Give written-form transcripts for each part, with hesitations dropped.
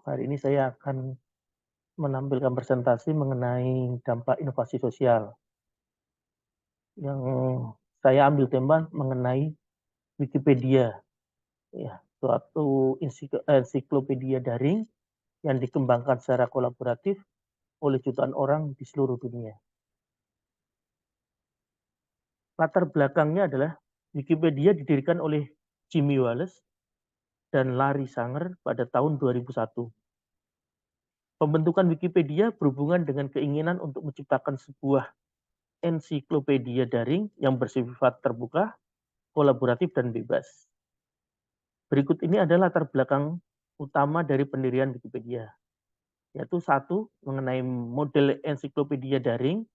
Hari ini saya akan menampilkan presentasi mengenai dampak inovasi sosial yang saya ambil tema mengenai Wikipedia, ya, suatu ensiklopedia daring yang dikembangkan secara kolaboratif oleh jutaan orang di seluruh dunia. Latar belakangnya adalah Wikipedia didirikan oleh Jimmy Wales dan Larry Sanger pada tahun 2001. Pembentukan Wikipedia berhubungan dengan keinginan untuk menciptakan sebuah ensiklopedia daring yang bersifat terbuka, kolaboratif, dan bebas. Berikut ini adalah latar belakang utama dari pendirian Wikipedia, yaitu satu, mengenai model ensiklopedia daring,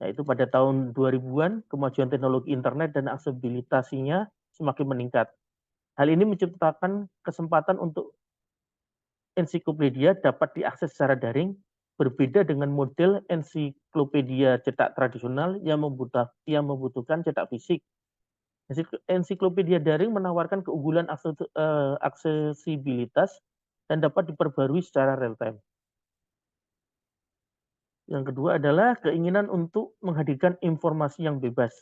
yaitu pada tahun 2000-an, kemajuan teknologi internet dan aksesibilitasnya semakin meningkat. Hal ini menciptakan kesempatan untuk ensiklopedia dapat diakses secara daring, berbeda dengan model ensiklopedia cetak tradisional yang membutuhkan cetak fisik. Ensiklopedia daring menawarkan keunggulan aksesibilitas dan dapat diperbarui secara real time. Yang kedua adalah keinginan untuk menghadirkan informasi yang bebas.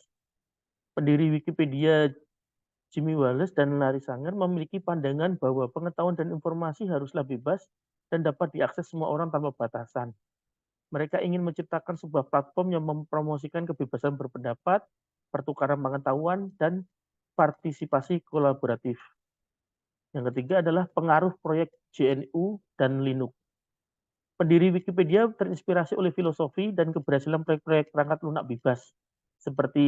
Pendiri Wikipedia Jimmy Wales dan Larry Sanger memiliki pandangan bahwa pengetahuan dan informasi haruslah bebas dan dapat diakses semua orang tanpa batasan. Mereka ingin menciptakan sebuah platform yang mempromosikan kebebasan berpendapat, pertukaran pengetahuan, dan partisipasi kolaboratif. Yang ketiga adalah pengaruh proyek GNU dan Linux. Pendiri Wikipedia terinspirasi oleh filosofi dan keberhasilan proyek-proyek perangkat lunak bebas seperti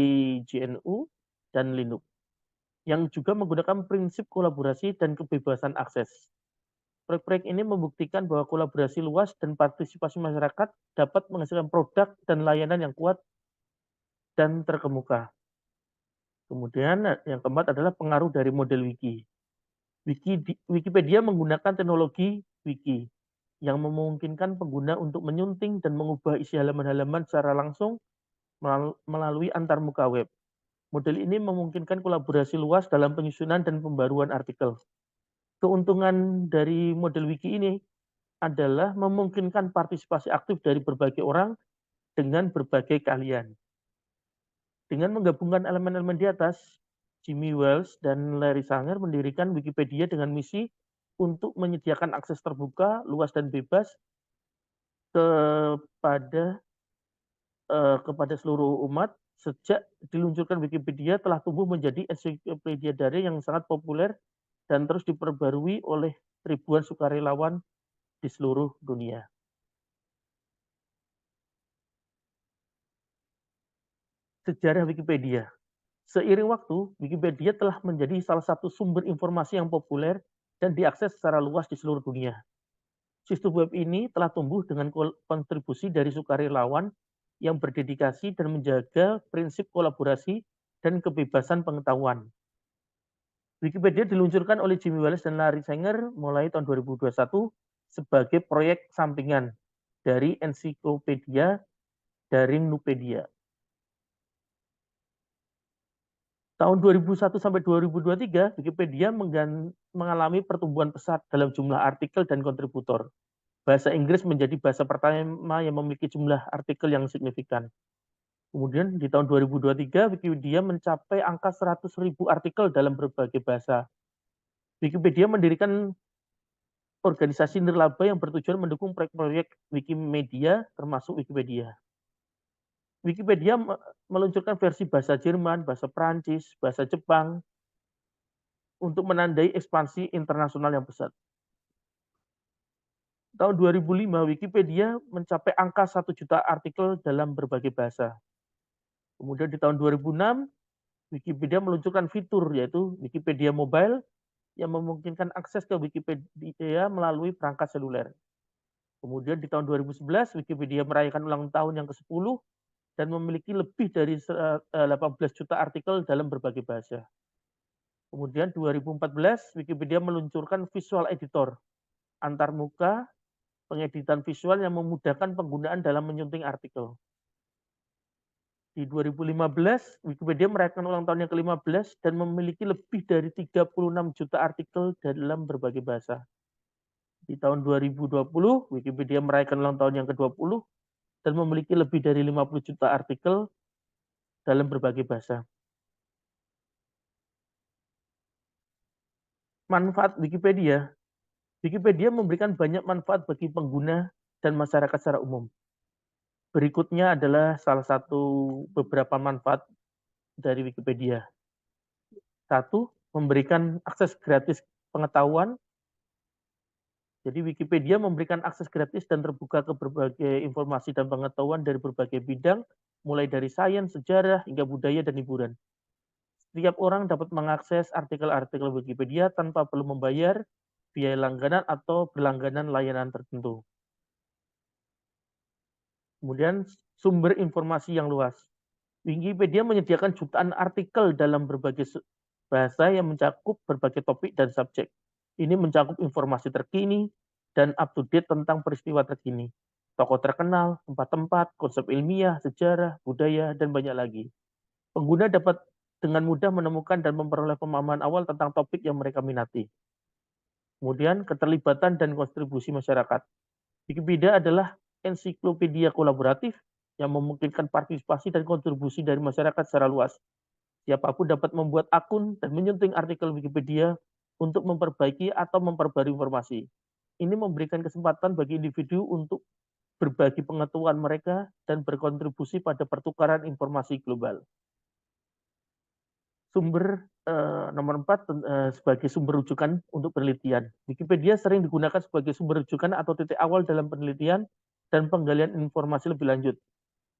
GNU dan Linux yang juga menggunakan prinsip kolaborasi dan kebebasan akses. Proyek-proyek ini membuktikan bahwa kolaborasi luas dan partisipasi masyarakat dapat menghasilkan produk dan layanan yang kuat dan terkemuka. Kemudian yang keempat adalah pengaruh dari model wiki. Wikipedia menggunakan teknologi wiki yang memungkinkan pengguna untuk menyunting dan mengubah isi halaman-halaman secara langsung melalui antarmuka web. Model ini memungkinkan kolaborasi luas dalam penyusunan dan pembaruan artikel. Keuntungan dari model wiki ini adalah memungkinkan partisipasi aktif dari berbagai orang dengan berbagai keahlian. Dengan menggabungkan elemen-elemen di atas, Jimmy Wales dan Larry Sanger mendirikan Wikipedia dengan misi untuk menyediakan akses terbuka, luas dan bebas kepada kepada seluruh umat. Sejak diluncurkan Wikipedia telah tumbuh menjadi ensiklopedia daring yang sangat populer dan terus diperbarui oleh ribuan sukarelawan di seluruh dunia. Sejarah Wikipedia. Seiring waktu, Wikipedia telah menjadi salah satu sumber informasi yang populer dan diakses secara luas di seluruh dunia. Sistem web ini telah tumbuh dengan kontribusi dari sukarelawan yang berdedikasi dan menjaga prinsip kolaborasi dan kebebasan pengetahuan. Wikipedia diluncurkan oleh Jimmy Wales dan Larry Sanger mulai tahun 2021 sebagai proyek sampingan dari ensiklopedia daring Nupedia. Tahun 2001 sampai 2023, Wikipedia mengalami pertumbuhan pesat dalam jumlah artikel dan kontributor. Bahasa Inggris menjadi bahasa pertama yang memiliki jumlah artikel yang signifikan. Kemudian di tahun 2023, Wikipedia mencapai angka 100.000 artikel dalam berbagai bahasa. Wikipedia mendirikan organisasi nirlaba yang bertujuan mendukung proyek-proyek Wikimedia, termasuk Wikipedia. Wikipedia meluncurkan versi bahasa Jerman, bahasa Prancis, bahasa Jepang, untuk menandai ekspansi internasional yang besar. Tahun 2005, Wikipedia mencapai angka 1 juta artikel dalam berbagai bahasa. Kemudian di tahun 2006, Wikipedia meluncurkan fitur yaitu Wikipedia Mobile yang memungkinkan akses ke Wikipedia melalui perangkat seluler. Kemudian di tahun 2011, Wikipedia merayakan ulang tahun yang ke-10 dan memiliki lebih dari 18 juta artikel dalam berbagai bahasa. Kemudian 2014, Wikipedia meluncurkan visual editor antarmuka pengeditan visual yang memudahkan penggunaan dalam menyunting artikel. Di 2015, Wikipedia merayakan ulang tahun yang ke-15 dan memiliki lebih dari 36 juta artikel dalam berbagai bahasa. Di tahun 2020, Wikipedia merayakan ulang tahun yang ke-20 dan memiliki lebih dari 50 juta artikel dalam berbagai bahasa. Manfaat Wikipedia. Wikipedia memberikan banyak manfaat bagi pengguna dan masyarakat secara umum. Berikutnya adalah salah satu beberapa manfaat dari Wikipedia. Satu, memberikan akses gratis pengetahuan. Jadi Wikipedia memberikan akses gratis dan terbuka ke berbagai informasi dan pengetahuan dari berbagai bidang, mulai dari sains, sejarah, hingga budaya dan hiburan. Setiap orang dapat mengakses artikel-artikel Wikipedia tanpa perlu membayar biaya langganan atau berlangganan layanan tertentu. Kemudian sumber informasi yang luas. Wikipedia menyediakan jutaan artikel dalam berbagai bahasa yang mencakup berbagai topik dan subjek. Ini mencakup informasi terkini dan up to date tentang peristiwa terkini, tokoh terkenal, tempat-tempat, konsep ilmiah, sejarah, budaya, dan banyak lagi. Pengguna dapat dengan mudah menemukan dan memperoleh pemahaman awal tentang topik yang mereka minati. Kemudian keterlibatan dan kontribusi masyarakat. Wikipedia adalah ensiklopedia kolaboratif yang memungkinkan partisipasi dan kontribusi dari masyarakat secara luas. Siapapun dapat membuat akun dan menyentuh artikel Wikipedia untuk memperbaiki atau memperbarui informasi. Ini memberikan kesempatan bagi individu untuk berbagi pengetahuan mereka dan berkontribusi pada pertukaran informasi global. Sumber nomor 4 sebagai sumber rujukan untuk penelitian. Wikipedia sering digunakan sebagai sumber rujukan atau titik awal dalam penelitian dan penggalian informasi lebih lanjut.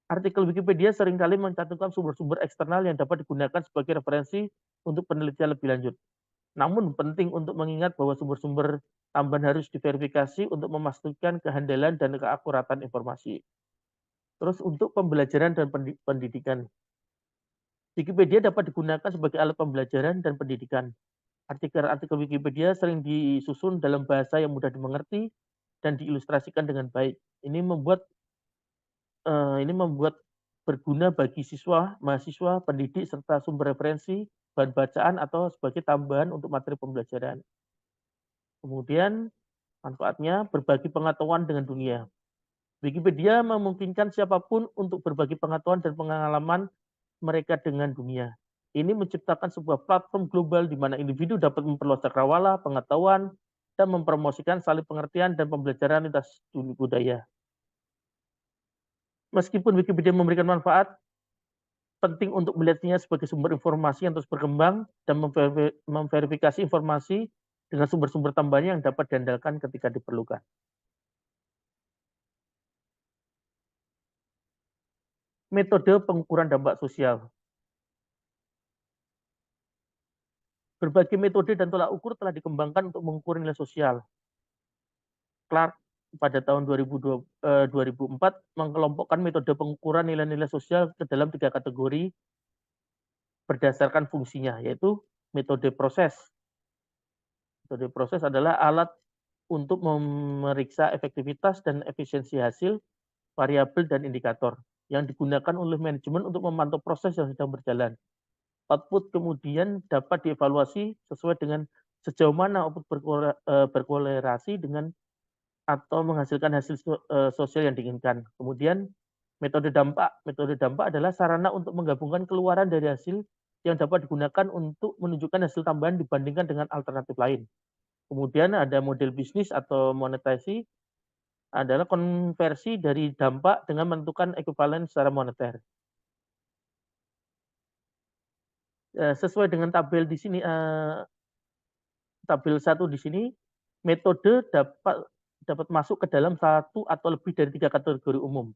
Artikel Wikipedia seringkali mencantumkan sumber-sumber eksternal yang dapat digunakan sebagai referensi untuk penelitian lebih lanjut. Namun penting untuk mengingat bahwa sumber-sumber tambahan harus diverifikasi untuk memastikan kehandalan dan keakuratan informasi. Terus untuk pembelajaran dan pendidikan. Wikipedia dapat digunakan sebagai alat pembelajaran dan pendidikan. Artikel-artikel Wikipedia sering disusun dalam bahasa yang mudah dimengerti dan diilustrasikan dengan baik. Ini membuat berguna bagi siswa, mahasiswa, pendidik, serta sumber referensi, bahan bacaan, atau sebagai tambahan untuk materi pembelajaran. Kemudian manfaatnya berbagi pengetahuan dengan dunia. Wikipedia memungkinkan siapapun untuk berbagi pengetahuan dan pengalaman mereka dengan dunia. Ini menciptakan sebuah platform global di mana individu dapat memperluas cakrawala, pengetahuan, dan mempromosikan saling pengertian dan pembelajaran lintas budaya. Meskipun Wikipedia memberikan manfaat, penting untuk melihatnya sebagai sumber informasi yang terus berkembang dan memverifikasi informasi dengan sumber-sumber tambahan yang dapat diandalkan ketika diperlukan. Metode pengukuran dampak sosial. Berbagai metode dan tolak ukur telah dikembangkan untuk mengukur nilai sosial. Clark pada tahun 2004 mengelompokkan metode pengukuran nilai-nilai sosial ke dalam 3 kategori berdasarkan fungsinya, yaitu metode proses. Metode proses adalah alat untuk memeriksa efektivitas dan efisiensi hasil, variabel, dan indikator yang digunakan oleh manajemen untuk memantau proses yang sedang berjalan. Output kemudian dapat dievaluasi sesuai dengan sejauh mana output berkorelasi dengan atau menghasilkan hasil sosial yang diinginkan. Kemudian metode dampak. Metode dampak adalah sarana untuk menggabungkan keluaran dari hasil yang dapat digunakan untuk menunjukkan hasil tambahan dibandingkan dengan alternatif lain. Kemudian ada model bisnis atau monetasi, adalah konversi dari dampak dengan menentukan ekuivalen secara moneter. Sesuai dengan tabel di sini, tabel 1 di sini, metode dapat masuk ke dalam satu atau lebih dari 3 kategori umum.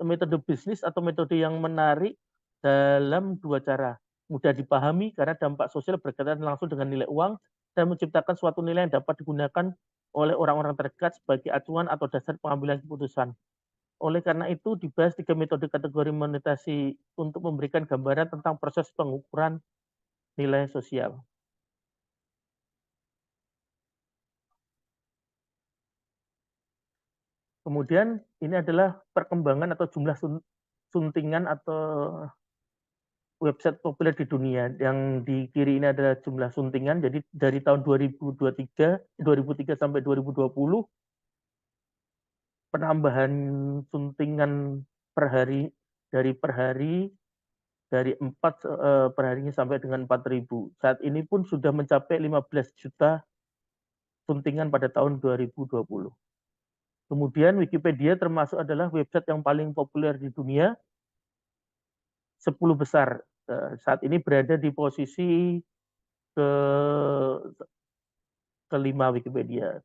Metode bisnis atau metode yang menarik dalam 2 cara. Mudah dipahami karena dampak sosial berkaitan langsung dengan nilai uang dan menciptakan suatu nilai yang dapat digunakan oleh orang-orang terdekat sebagai acuan atau dasar pengambilan keputusan. Oleh karena itu dibahas 3 metode kategori monetasi untuk memberikan gambaran tentang proses pengukuran nilai sosial. Kemudian ini adalah perkembangan atau jumlah suntingan atau website populer di dunia. Yang di kiri ini adalah jumlah suntingan. Jadi dari tahun 2003 sampai 2020 penambahan suntingan per hari dari 4 per harinya sampai dengan 4.000. Saat ini pun sudah mencapai 15 juta suntingan pada tahun 2020. Kemudian Wikipedia termasuk adalah website yang paling populer di dunia, 10 besar. Saat ini berada di posisi ke kelima Wikipedia.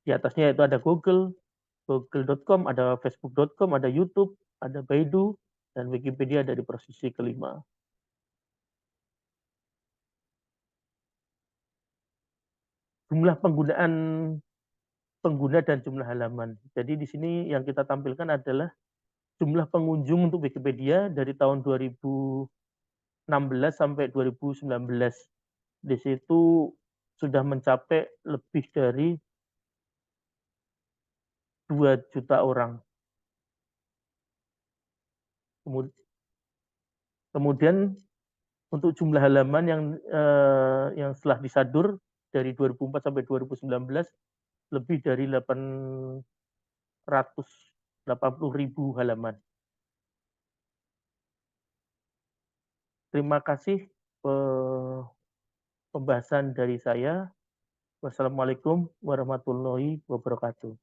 Di atasnya itu ada Google, google.com, ada facebook.com, ada YouTube, ada Baidu, dan Wikipedia ada di posisi kelima. Jumlah penggunaan pengguna dan jumlah halaman. Jadi di sini yang kita tampilkan adalah jumlah pengunjung untuk Wikipedia dari tahun 2016 sampai 2019. Di situ sudah mencapai lebih dari 2 juta orang. Kemudian untuk jumlah halaman yang setelah disadur dari 2004 sampai 2019 lebih dari 880.000 halaman. Terima kasih pembahasan dari saya. Wassalamualaikum warahmatullahi wabarakatuh.